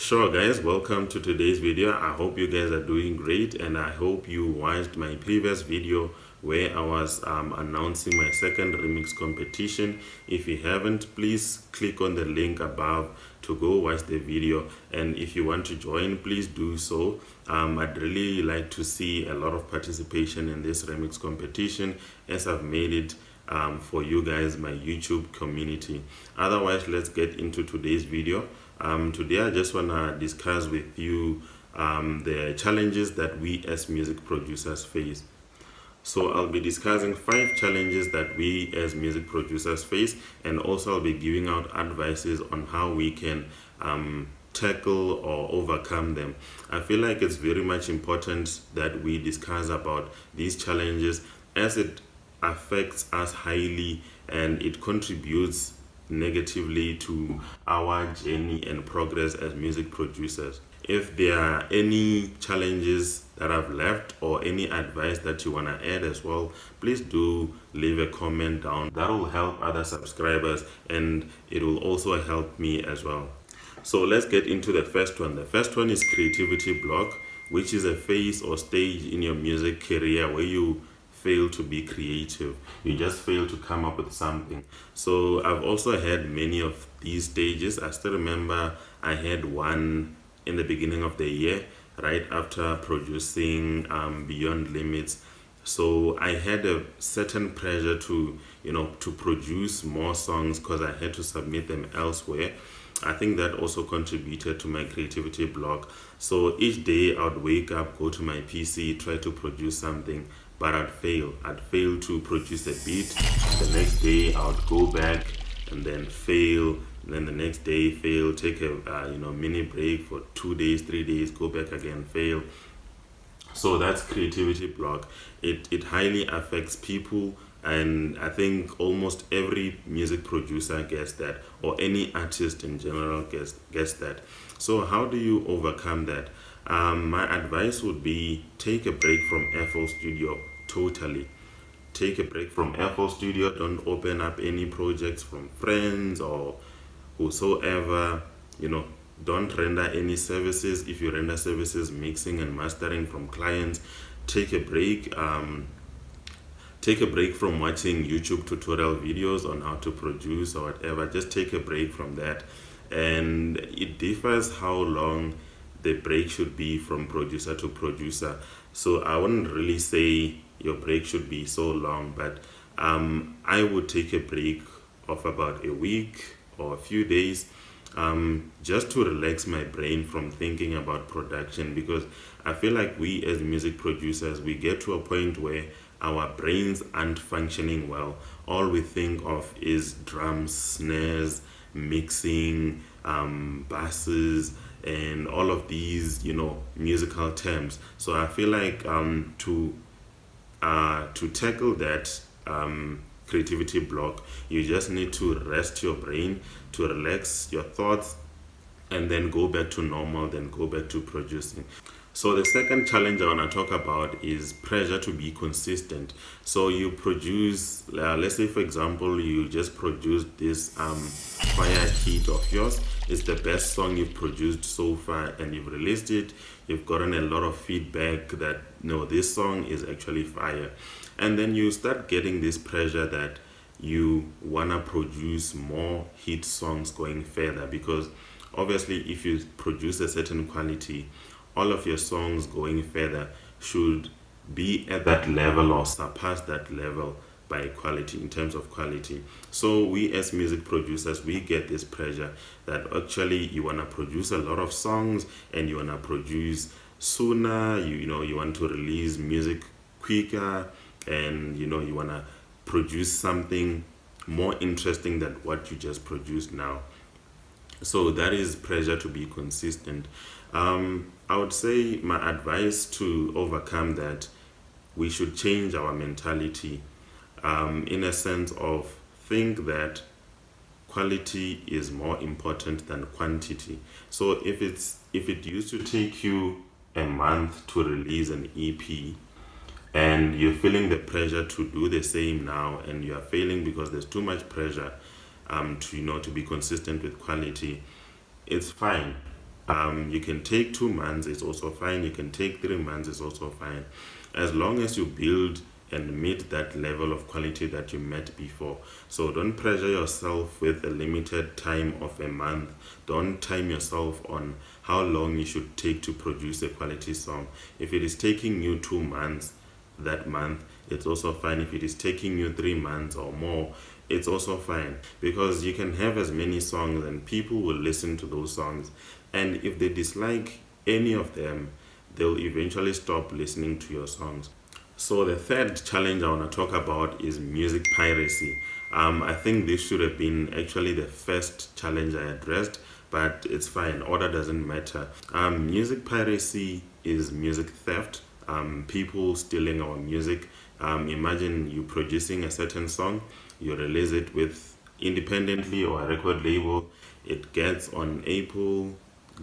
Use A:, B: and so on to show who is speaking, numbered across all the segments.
A: Sure, guys, welcome to today's video. I hope you guys are doing great, and I hope you watched my previous video where I was announcing my second remix competition. If you haven't, please click on the link above to go watch the video, and if you want to join, please do so. I'd really like to see a lot of participation in this remix competition, as I've made it for you guys, my YouTube community. Otherwise, let's get into today's video. Today I just want to discuss with you the challenges that we as music producers face. So I'll be discussing 5 challenges that we as music producers face, and also I'll be giving out advices on how we can tackle or overcome them. I feel like it's very much important that we discuss about these challenges, as it affects us highly and it contributes negatively to our journey and progress as music producers. If there are any challenges that I've left or any advice that you want to add as well, please do leave a comment down. That will help other subscribers and it will also help me as well. So let's get into the first one. The first one is creativity block, which is a phase or stage in your music career where you fail to be creative. You just fail to come up with something. So I've also had many of these stages. I still remember I had one in the beginning of the year, right after producing Beyond Limits. So I had a certain pressure to produce more songs because I had to submit them elsewhere. I think that also contributed to my creativity block. So each day I would wake up, go to my PC, try to produce something, but I'd fail. I'd fail to produce a beat. The next day I would go back and then fail. And then the next day fail, take a mini break for 2 days, 3 days, go back again, fail. So that's creativity block. It highly affects people, and I think almost every music producer gets that, or any artist in general gets that. So how do you overcome that? My advice would be take a break from FL Studio. Totally take a break from FL Studio. Don't open up any projects from friends or whosoever. Don't render any services. If you render services, mixing and mastering from clients, take a break. Take a break from watching YouTube tutorial videos on how to produce or whatever. Just take a break from that. And it differs how long the break should be from producer to producer. So I wouldn't really say your break should be so long, but I would take a break of about a week or a few days, just to relax my brain from thinking about production, because I feel like we as music producers, we get to a point where our brains aren't functioning well. All we think of is drums, snares, mixing, basses, and all of these musical terms. So I feel like to tackle that creativity block, you just need to rest your brain, to relax your thoughts, and then go back to normal, then go back to producing. So the second challenge I want to talk about is pressure to be consistent. So you produce, let's say for example, you just produced this fire hit of yours. It's the best song you've produced so far, and you've released it. You've gotten a lot of feedback that no, this song is actually fire. And then you start getting this pressure that you want to produce more hit songs going further, because obviously if you produce a certain quality, all of your songs going further should be at that level or surpass that level by quality, in terms of quality. So we as music producers, we get this pressure that actually you want to produce a lot of songs and you want to produce sooner, you want to release music quicker, and you want to produce something more interesting than what you just produced now. So that is pressure to be consistent. I would say my advice to overcome that, we should change our mentality, in a sense of think that quality is more important than quantity. So if it used to take you a month to release an EP, and you're feeling the pressure to do the same now, and you are failing because there's too much pressure to be consistent with quality, it's fine. You can take 2 months, it's also fine. You can take 3 months, it's also fine. As long as you build and meet that level of quality that you met before. So don't pressure yourself with a limited time of a month. Don't time yourself on how long you should take to produce a quality song. If it is taking you 2 months, that month, it's also fine. If it is taking you 3 months or more, it's also fine, because you can have as many songs and people will listen to those songs, and if they dislike any of them, they'll eventually stop listening to your songs. So the third challenge I want to talk about is music piracy. I think this should have been actually the first challenge I addressed, but it's fine. Order doesn't matter. Music piracy is music theft. People stealing our music. Imagine you producing a certain song, you release it with independently or a record label. It gets on Apple,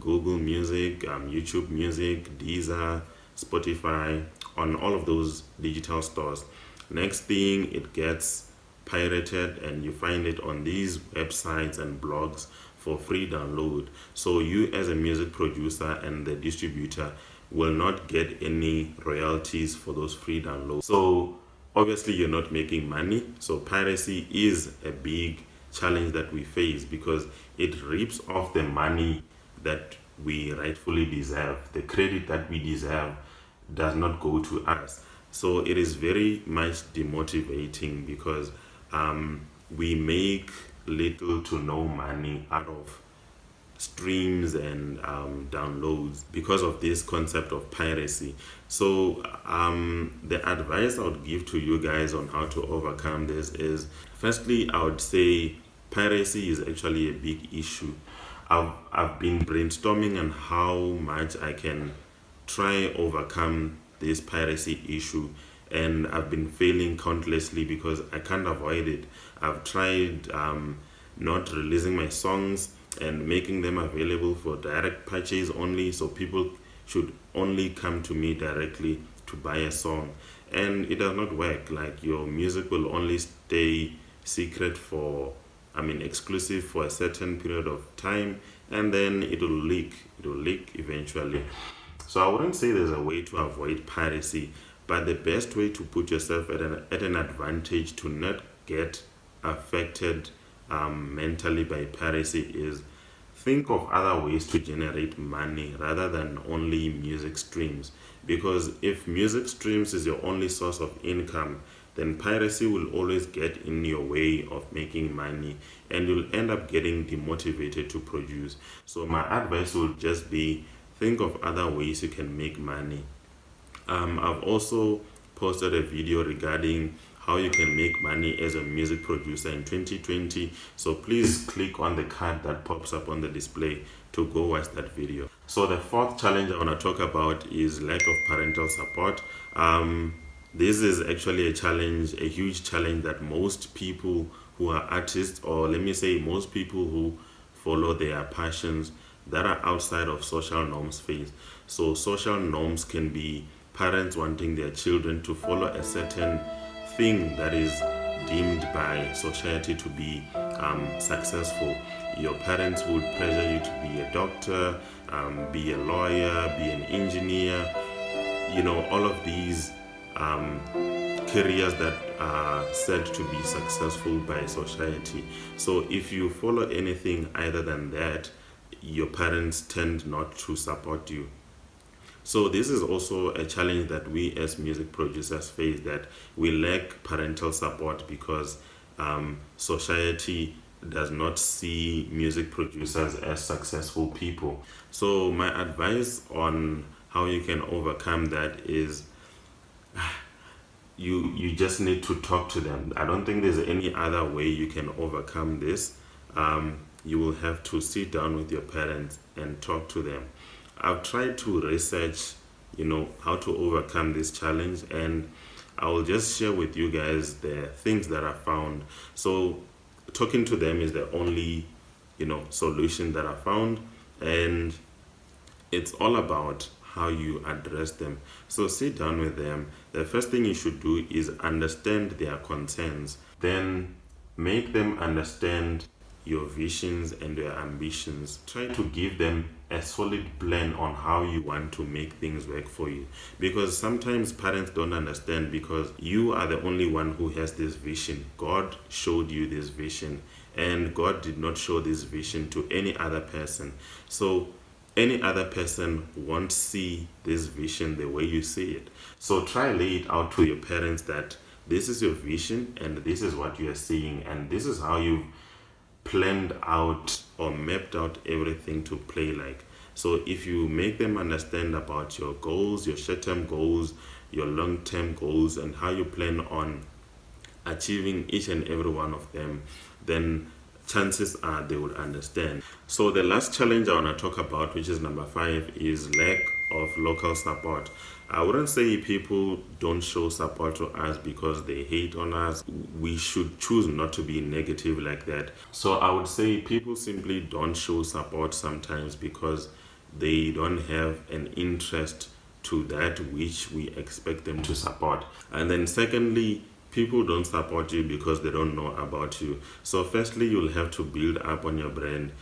A: Google Music, YouTube Music, Deezer, Spotify, on all of those digital stores. Next thing, it gets pirated and you find it on these websites and blogs for free download. So you as a music producer and the distributor will not get any royalties for those free downloads. So obviously you're not making money. So piracy is a big challenge that we face, because it rips off the money that we rightfully deserve. The credit that we deserve does not go to us. So it is very much demotivating, because we make little to no money out of streams and downloads because of this concept of piracy. So the advice I would give to you guys on how to overcome this is, firstly, I would say piracy is actually a big issue. I've been brainstorming on how much I can try overcome this piracy issue, and I've been failing countlessly because I can't avoid it. I've tried not releasing my songs and making them available for direct purchase only, so people should only come to me directly to buy a song, and it does not work. Like, your music will only stay secret for, exclusive for a certain period of time, and then it will leak eventually. So I wouldn't say there's a way to avoid piracy, but the best way to put yourself at an advantage to not get affected mentally by piracy is think of other ways to generate money rather than only music streams. Because if music streams is your only source of income, then piracy will always get in your way of making money, and you'll end up getting demotivated to produce. So my advice would just be, think of other ways you can make money. I've also posted a video regarding how you can make money as a music producer in 2020. So please click on the card that pops up on the display to go watch that video. So the fourth challenge I want to talk about is lack of parental support. This is actually a huge challenge that most people who are artists, or let me say most people who follow their passions that are outside of social norms face. So social norms can be parents wanting their children to follow a certain thing that is deemed by society to be successful. Your parents would pressure you to be a doctor, be a lawyer, be an engineer, all of these careers that are said to be successful by society. So if you follow anything other than that, your parents tend not to support you. So this is also a challenge that we as music producers face, that we lack parental support because society does not see music producers as successful people. So my advice on how you can overcome that is you just need to talk to them. I don't think there's any other way you can overcome this. You will have to sit down with your parents and talk to them. I've tried to research, how to overcome this challenge, and I will just share with you guys the things that I found. So talking to them is the only, solution that I found, and it's all about how you address them. So sit down with them. The first thing you should do is understand their concerns. Then make them understand your visions and your ambitions. Try to give them a solid plan on how you want to make things work for you, because sometimes parents don't understand, because you are the only one who has this vision. God showed you this vision, and God did not show this vision to any other person. So any other person won't see this vision the way you see it. So try lay it out to your parents that this is your vision and this is what you are seeing, and this is how you've planned out or mapped out everything to play like. So if you make them understand about your goals, your short-term goals, your long-term goals, and how you plan on achieving each and every one of them, then chances are they would understand. So the last challenge I want to talk about, which is number 5, is lack of local support. I wouldn't say people don't show support to us because they hate on us. We should choose not to be negative like that. So I would say people simply don't show support sometimes because they don't have an interest to that which we expect them to support. And then secondly, people don't support you because they don't know about you. So firstly, you'll have to build up on your brand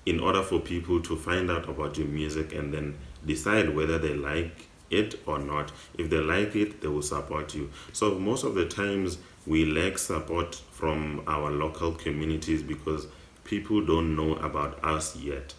A: in order for people to find out about your music and then decide whether they like it or not. If they like it, they will support you. So most of the times we lack support from our local communities because people don't know about us yet.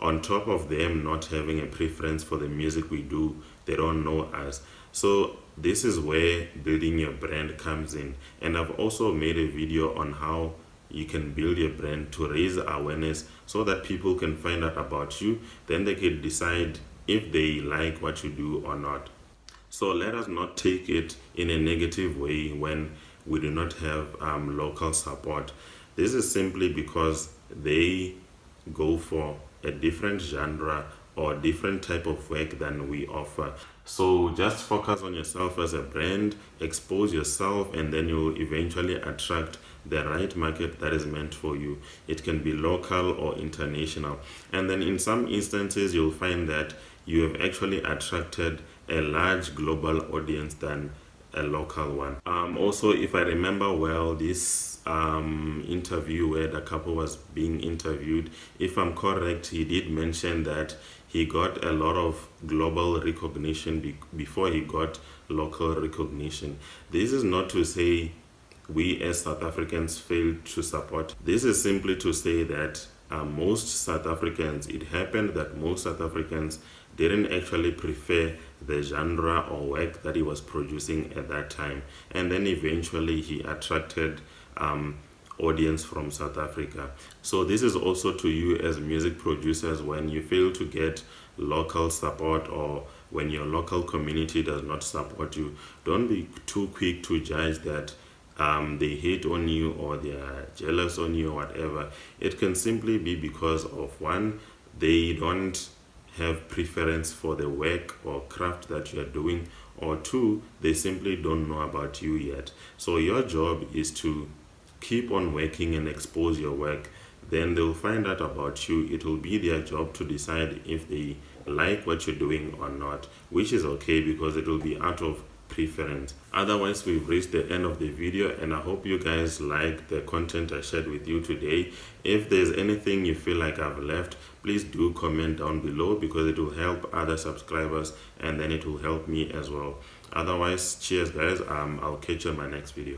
A: On top of them not having a preference for the music we do, they don't know us. So this is where building your brand comes in. And I've also made a video on how you can build your brand to raise awareness so that people can find out about you. Then they can decide if they like what you do or not. So let us not take it in a negative way when we do not have local support. This is simply because they go for a different genre or different type of work than we offer. So just focus on yourself as a brand, expose yourself, and then you'll eventually attract the right market that is meant for you. It can be local or international. And then in some instances, you'll find that you have actually attracted a large global audience than a local one. Also, if I remember well, this interview where the couple was being interviewed, if I'm correct, he did mention that he got a lot of global recognition before he got local recognition. This is not to say we as South Africans failed to support. This is simply to say that most South Africans, it happened that most South Africans didn't actually prefer the genre or work that he was producing at that time. And then eventually he attracted audience from South Africa. So this is also to you as music producers. When you fail to get local support or when your local community does not support you, don't be too quick to judge that they hate on you or they are jealous on you or whatever. It can simply be because of one, they don't have preference for the work or craft that you are doing, or two, they simply don't know about you yet. So your job is to keep on working and expose your work. Then they'll find out about you. It will be their job to decide if they like what you're doing or not, which is okay because it will be out of preference. Otherwise, we've reached the end of the video, and I hope you guys like the content I shared with you today. If there's anything you feel like I've left, please do comment down below because it will help other subscribers and then it will help me as well. Otherwise, cheers guys. I'll catch you in my next video.